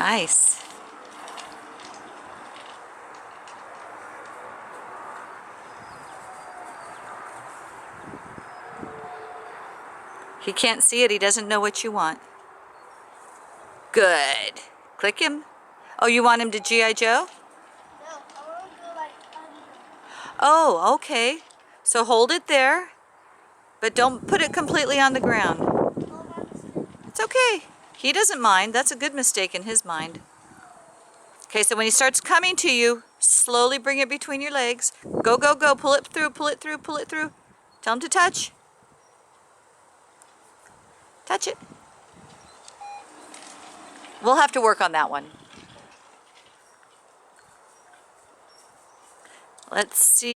Nice. He can't see it. He doesn't know what you want. Good. Click him. Oh, you want him to G.I. Joe? No, I want to go like under. Oh, okay. So hold it there, but don't put it completely on the ground. Oh, my mistake. It's okay. He doesn't mind. That's a good mistake in his mind. Okay, so when he starts coming to you, slowly bring it between your legs. Go, go, go. Pull it through, pull it through, pull it through. Tell him to touch. Touch it. We'll have to work on that one. Let's see.